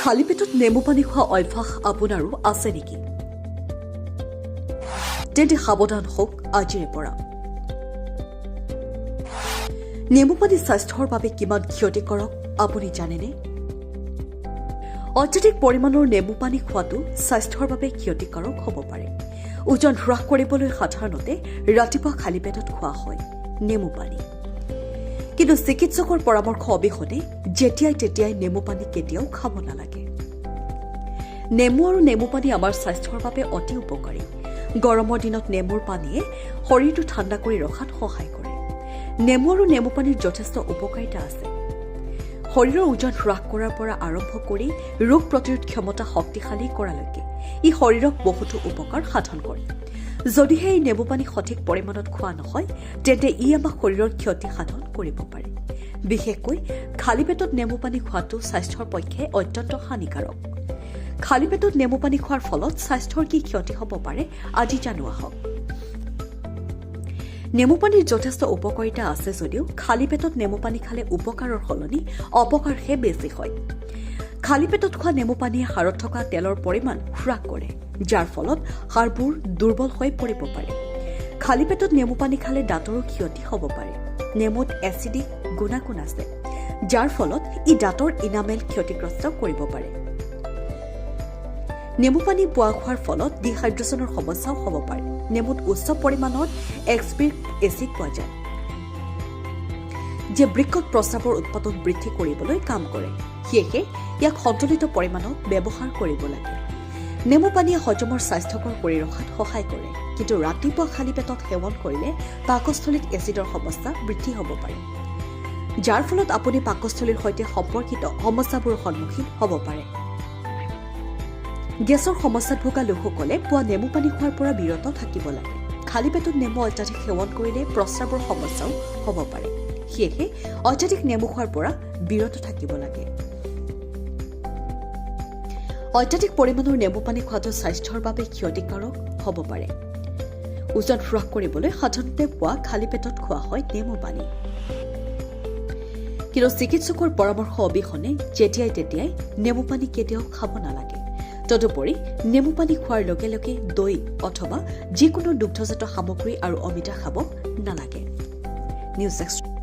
খালী পেটত নেমু পানী খোৱা অভ্যাস আপোনাৰো আছে নেকি? তেন্তে সাৱধান হওক আজিৰে পৰা। নেমু পানী স্বাস্থ্যৰ বাবে কিমান ক্ষতিকাৰক আপুনি জানেনে? অত্যাধিক পৰিমাণৰ নেমু পানী খোৱাটো স্বাস্থ্যৰ বাবে ক্ষতিকাৰক হ'ব পাৰে। ওজন হ্ৰাস কৰিবলৈ সাধাৰণতে ৰাতিপুৱা খালী পেটত খোৱা হয় নেমু পানী। কিন্তু চিকিৎসকৰ পৰামৰ্শ অবিহনে যেতিয়াই তেতিয়াই নেমু পানী কেতিয়াও খাব নালাগে। নেমু আৰু নেমু পানী আমাৰ স্বাস্থ্যৰ বাবে অতি উপকাৰী। গৰমৰ দিনত নেমুৰ পানীয়ে শৰীৰটো ঠাণ্ডা কৰি ৰখাত সহায় কৰে। নেমু আৰু নেমু পানীৰ যথেষ্ট উপকাৰিতা আছে। শৰীৰৰ ওজন হ্ৰাস কৰাৰ পৰা আৰম্ভ কৰি ৰোগ প্ৰতিৰোধ ক্ষমতা শক্তিশালী কৰালৈকে ই শৰীৰক বহুতো উপকাৰ সাধন কৰে। যদিহে এই নেমু পানী সঠিক পৰিমাণত খোৱা নহয় তেন্তে ই আমাক শৰীৰৰ ক্ষতি সাধন কৰিব পাৰে। বিশেষকৈ খালী পেটত নেমু পানী খোৱাটো স্বাস্থ্যৰ পক্ষে অত্যন্ত হানিকাৰক। খালী পেটত নেমু পানী খোৱাৰ ফলত স্বাস্থ্যৰ কি ক্ষতি হ'ব পাৰে আজি জানো আহক। নেমু পানীৰ যথেষ্ট উপকাৰিতা আছে যদিও খালী পেটত নেমু পানী খালে উপকাৰৰ সলনি অপকাৰহে বেছি হয়। খালী পেটত খোৱা নেমু পানীয়ে হাড়ত থকা তেলৰ পৰিমাণ হ্ৰাস কৰে, যাৰ ফলত হাড়বোৰ দুৰ্বল হৈ পৰিব পাৰে। খালী পেটত নেমু পানী খালে দাঁতৰো ক্ষতি হ'ব পাৰে। নেমুত এচিডিক গুণাগুণ আছে, যাৰ ফলত ই দাঁতৰ ইনামেল ক্ষতিগ্ৰস্ত কৰিব পাৰে। নেমু পানী পোৱা খোৱাৰ ফলত ডিহাইড্ৰেচনৰ সমস্যাও হ'ব পাৰে। নেমুত উচ্চ পৰিমাণৰ এক্সপিক এচিড পোৱা যায়, যিয়ে বৃক্কত প্ৰস্ৰাৱৰ উৎপাদন বৃদ্ধি কৰিবলৈ কাম কৰে। সেয়েহে ইয়াক সন্তুলিত পৰিমাণত ব্যৱহাৰ কৰিব লাগে। নেমু পানীয়ে হজমৰ স্বাস্থ্যকৰ কৰি ৰখাত সহায় কৰে, কিন্তু ৰাতিপুৱা খালী পেটত সেৱন কৰিলে পাকস্থলীত এচিডৰ সমস্যা বৃদ্ধি হ'ব পাৰে, যাৰ ফলত আপুনি পাকস্থলীৰ সৈতে সম্পৰ্কিত সমস্যাবোৰৰ সন্মুখীন হ'ব পাৰে। গেছৰ সমস্যাত ভোগা লোকসকলে পুৱা নেমু পানী খোৱাৰ পৰা বিৰত থাকিব লাগে। খালী পেটত নেমু অত্যাধিক সেৱন কৰিলে প্ৰস্ৰাৱৰ সমস্যাও হ'ব পাৰে। সেয়েহে অত্যাধিক নেমু খোৱাৰ পৰা বিৰত থাকিব লাগে। অত্যাধিক পৰিমাণৰ নেমু পানী খোৱাটো স্বাস্থ্যৰ বাবে ক্ষতিকাৰক হ'ব পাৰে। ওজন হ্ৰাস কৰিবলৈ সাধাৰণতে পুৱা খালী পেটত খোৱা হয় নেমু পানী। কিন্তু চিকিৎসকৰ পৰামৰ্শ অবিহনে যেতিয়াই তেতিয়াই নেমু পানী কেতিয়াও খাব নালাগে। তদুপৰি নেমু পানী খোৱাৰ লগে লগে দৈ অথবা যিকোনো দুগ্ধজাত সামগ্ৰী আৰু অমিতা খাব নালাগে। News extra.